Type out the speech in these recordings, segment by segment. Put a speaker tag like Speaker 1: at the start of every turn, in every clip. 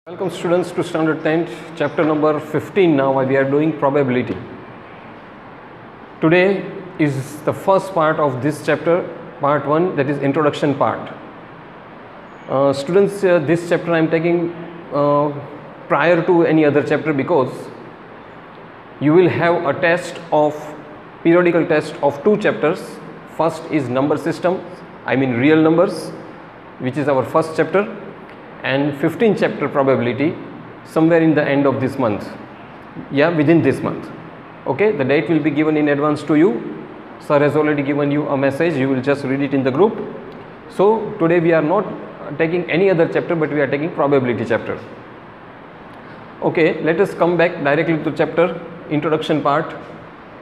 Speaker 1: Welcome students to standard 10th chapter number 15. Now we are doing probability. Today is the first part of this chapter, part 1, that is introduction part. Students, this chapter I am taking prior to any other chapter because you will have a test of periodical test of 2 chapters. First is number system, I mean real numbers, which is our first chapter, and 15th chapter probability somewhere in the end of this month, within this month. Okay, the date will be given in advance to you. Sir has already given you a message, you will just read it in the group. So today we are not taking any other chapter, but we are taking probability chapter. Okay, let us come back directly to chapter introduction part.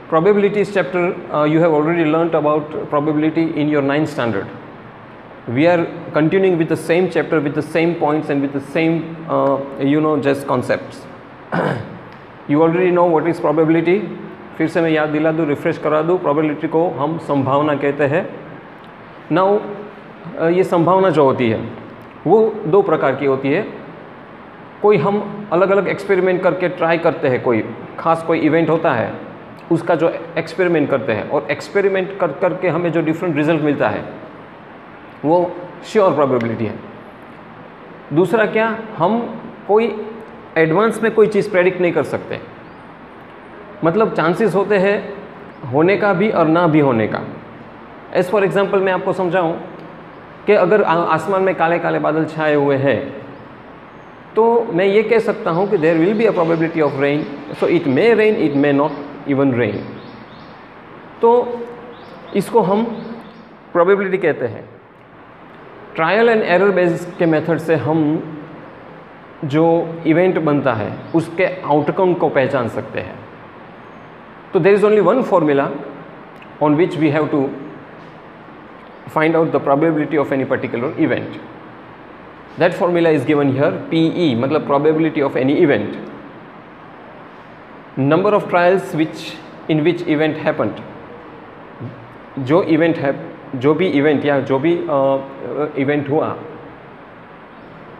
Speaker 1: Probabilities chapter, you have already learnt about probability in your 9th standard. We are continuing with the same chapter, with the same points and with the same just concepts. You already know what is probability. फिर से मैं याद दिला दूँ, refresh करा दूँ. probability को हम संभावना कहते हैं. Now ये संभावना जो होती है वो 2 प्रकार की होती है. कोई हम अलग अलग एक्सपेरिमेंट करके ट्राई करते हैं, कोई खास कोई इवेंट होता है उसका जो एक्सपेरिमेंट करते हैं, और एक्सपेरिमेंट कर करके हमें जो डिफरेंट रिजल्ट मिलता है वो श्योर प्रोबेबिलिटी है. दूसरा क्या, हम कोई एडवांस में कोई चीज़ प्रेडिक्ट नहीं कर सकते, मतलब चांसेस होते हैं होने का भी और ना भी होने का. एज फॉर एग्जांपल मैं आपको समझाऊं कि अगर आसमान में काले काले बादल छाए हुए हैं तो मैं ये कह सकता हूं कि there will be a probability of rain, so it may rain, it may not even rain. तो इसको हम प्रोबेबिलिटी कहते हैं. ट्रायल एंड एरर बेस के मेथड से हम जो इवेंट बनता है उसके आउटकम को पहचान सकते हैं. तो there is only one formula on which we have to find out the probability of any particular event. That formula is given here, PE मतलब probability of any event, number of trials in which event happened. जो event है, जो भी event या जो भी event हुआ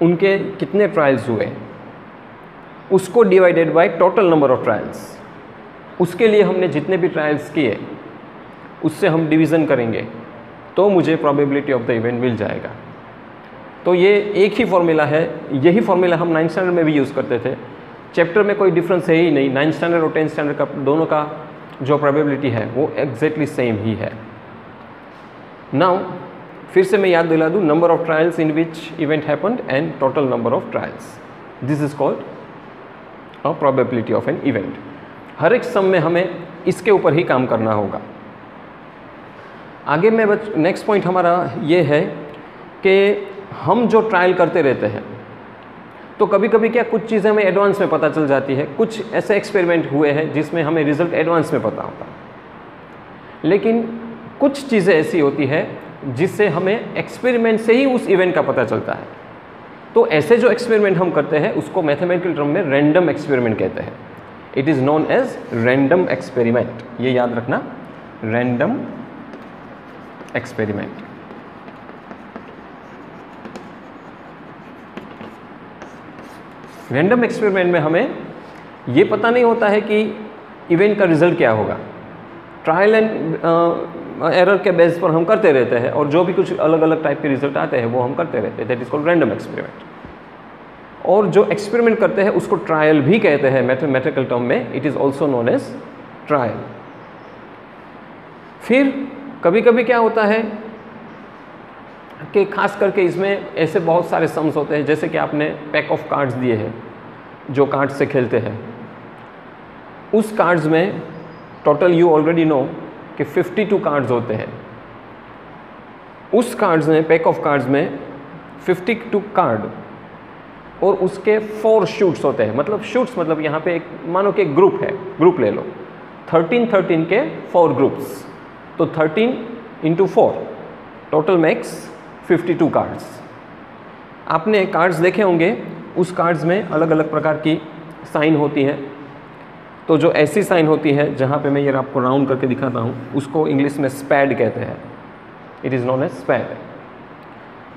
Speaker 1: उनके कितने ट्रायल्स हुए उसको divided by total number of trials. उसके लिए हमने जितने भी ट्रायल्स किए उससे हम डिवीज़न करेंगे तो मुझे प्रोबेबिलिटी ऑफ द इवेंट मिल जाएगा. तो ये एक ही फॉर्मूला है. यही फॉर्मूला हम 9th स्टैंडर्ड में भी यूज़ करते थे. चैप्टर में कोई डिफरेंस है ही नहीं. 9th स्टैंडर्ड और 10th स्टैंडर्ड का दोनों का जो प्रोबेबिलिटी है वो एग्जैक्टली सेम ही है. नाउ फिर से मैं याद दिला दूँ, number of trials in which event happened and total number of trials, this is called a probability of an event. हर एक सम में हमें इसके ऊपर ही काम करना होगा. आगे में नेक्स्ट पॉइंट हमारा ये है कि हम जो ट्रायल करते रहते हैं तो कभी कभी क्या कुछ चीज़ें हमें एडवांस में पता चल जाती है. कुछ ऐसे एक्सपेरिमेंट हुए हैं जिसमें हमें रिजल्ट एडवांस में पता होता है, लेकिन कुछ चीज़ें ऐसी होती है जिससे हमें एक्सपेरिमेंट से ही उस इवेंट का पता चलता है. तो ऐसे जो एक्सपेरिमेंट हम करते हैं उसको मैथमेटिकल टर्म में रैंडम एक्सपेरिमेंट कहते हैं. It is known as random experiment. ये याद रखना, रैंडम एक्सपेरिमेंट. रैंडम एक्सपेरिमेंट में हमें ये पता नहीं होता है कि इवेंट का रिजल्ट क्या होगा. ट्रायल एंड एरर के बेस पर हम करते रहते हैं और जो भी कुछ अलग अलग टाइप के रिजल्ट आते हैं वो हम करते रहते हैं. That is called random experiment. और जो एक्सपेरिमेंट करते हैं उसको ट्रायल भी कहते हैं मैथमेटिकल टर्म में. It is also known as trial. फिर कभी कभी क्या होता है कि खास करके इसमें ऐसे बहुत सारे सम्स होते हैं, जैसे कि आपने पैक ऑफ कार्ड्स दिए हैं जो कार्ड्स से खेलते हैं. उस कार्ड्स में टोटल यू ऑलरेडी नो कि 52 कार्ड्स होते हैं. उस कार्ड्स में, पैक ऑफ कार्ड्स में 52 कार्ड और उसके 4 शूट्स होते हैं. मतलब शूट्स मतलब यहाँ पे एक मानो कि एक ग्रुप है, ग्रुप ले लो, 13 के 4 ग्रुप्स, तो 13 × 4 टोटल मेक्स 52 कार्ड्स. आपने कार्ड्स देखे होंगे, उस कार्ड्स में अलग अलग प्रकार की साइन होती है. तो जो ऐसी साइन होती है जहाँ पे मैं ये आपको राउंड करके दिखाता हूँ उसको इंग्लिश में स्पैड कहते हैं. It is known as spade.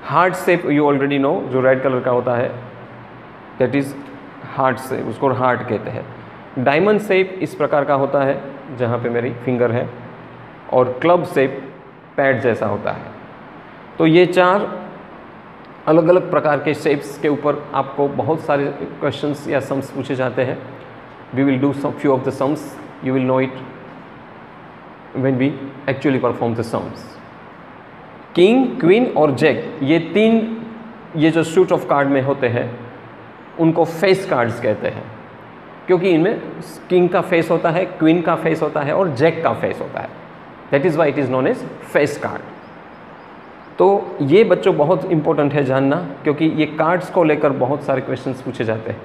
Speaker 1: Heart shape you already know, जो रेड कलर का होता है दैट इज़ हार्ट से, उसको हार्ट कहते हैं। डायमंड शेप इस प्रकार का होता है जहाँ पे मेरी फिंगर है, और क्लब शेप पैड जैसा होता है। तो ये 4 अलग अलग प्रकार के शेप्स के ऊपर आपको बहुत सारे क्वेश्चंस या सम्स पूछे जाते हैं। We will do some few of the sums, you will know it when we actually perform the sums. King, queen और जैक, ये 3 ये जो सूट ऑफ कार्ड में होते हैं उनको फेस कार्ड्स कहते हैं, क्योंकि इनमें किंग का फेस होता है, क्वीन का फेस होता है और जैक का फेस होता है। That is why it is known as face card. तो ये बच्चों बहुत इंपॉर्टेंट है जानना, क्योंकि ये कार्ड्स को लेकर बहुत सारे क्वेश्चंस पूछे जाते हैं।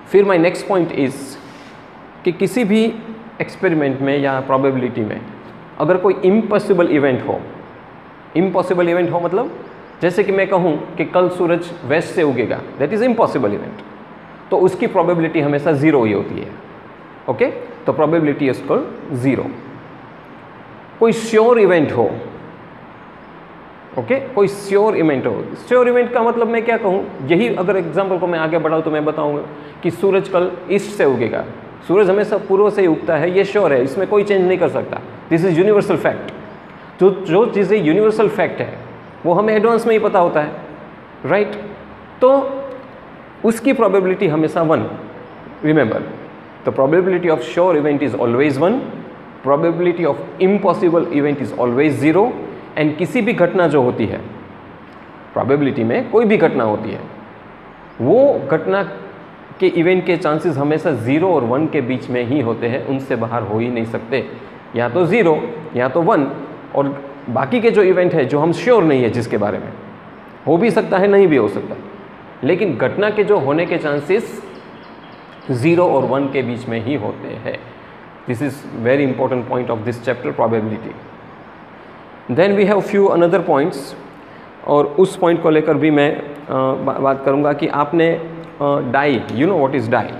Speaker 1: फिर माय नेक्स्ट पॉइंट इज़ कि किसी भी एक्सपेरिमेंट में या प्रोबेबिलिटी में अगर कोई इम्पॉसिबल इवेंट हो, इम्पॉसिबल इवेंट हो मतलब जैसे कि मैं कहूँ कि कल सूरज वेस्ट से उगेगा, दैट इज़ इम्पॉसिबल इवेंट, तो उसकी प्रोबेबिलिटी हमेशा 0 ही होती है। ओके, तो प्रोबेबिलिटी इज इक्वल 0। कोई श्योर इवेंट हो, ओके, कोई श्योर इवेंट हो, श्योर इवेंट का मतलब मैं क्या कहूँ, यही अगर एग्जांपल को मैं आगे बढ़ाऊँ तो मैं बताऊँगा कि सूरज कल ईस्ट से उगेगा। सूरज हमेशा पूर्व से ही उगता है, ये श्योर है, इसमें कोई चेंज नहीं कर सकता। This is universal fact. जो चीज़ें यूनिवर्सल फैक्ट है वो हमें एडवांस में ही पता होता है, राइट? तो उसकी प्रोबेबिलिटी हमेशा 1। Remember, the probability of sure event is always 1, probability of impossible event is always 0। And किसी भी घटना जो होती है, प्रोबेबिलिटी में कोई भी घटना होती है, वो घटना के इवेंट के चांसेस हमेशा 0 और 1 के बीच में ही होते हैं, उनसे बाहर हो ही नहीं सकते। या तो 0 या तो 1, और बाकी के जो इवेंट है जो हम श्योर नहीं है, जिसके बारे में हो भी सकता है नहीं भी हो सकता, लेकिन घटना के जो होने के चांसेस 0 और 1 के बीच में ही होते हैं। This is very important point of this chapter, probability. Then we have few another points, और उस पॉइंट को लेकर भी मैं बात करूंगा कि आपने die, you know what is die?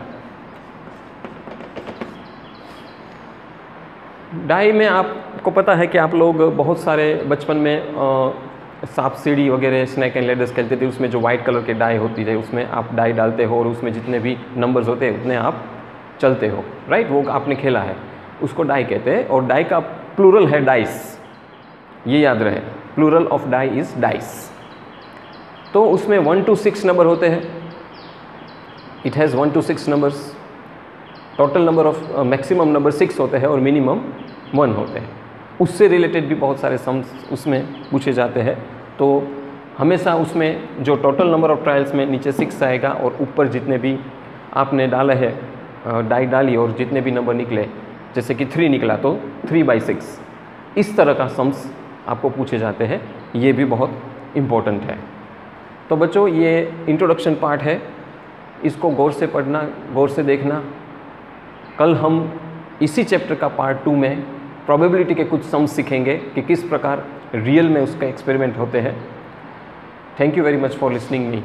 Speaker 1: Die में आपको पता है कि आप लोग बहुत सारे बचपन में सांप सीढ़ी वगैरह, स्नैक एंड लेडर्स खेलते थे, उसमें जो वाइट कलर के डाई होती है उसमें आप डाई डालते हो और उसमें जितने भी नंबर्स होते हैं उतने आप चलते हो, राइट? वो आपने खेला है, उसको डाई कहते हैं। और डाई का प्लूरल है डाइस, ये याद रहे, plural of die is dice. तो उसमें 1 to 6 नंबर होते हैं, it has 1 to 6 numbers. Total number of maximum number 6 होते हैं और मिनिमम 1 होते हैं। उससे रिलेटेड भी बहुत सारे सम्स उसमें पूछे जाते हैं। तो हमेशा उसमें जो टोटल नंबर ऑफ ट्रायल्स में नीचे 6 आएगा और ऊपर जितने भी आपने डाला है, डाई डाली और जितने भी नंबर निकले, जैसे कि 3 निकला तो 3/6, इस तरह का सम्स आपको पूछे जाते हैं। ये भी बहुत इम्पोर्टेंट है। तो बच्चों, ये इंट्रोडक्शन पार्ट है, इसको गौर से पढ़ना, गौर से देखना। कल हम इसी चैप्टर का पार्ट 2 में प्रोबेबिलिटी के कुछ सम्स सीखेंगे कि किस प्रकार रियल में उसका एक्सपेरिमेंट होते हैं। Thank you very much for listening me.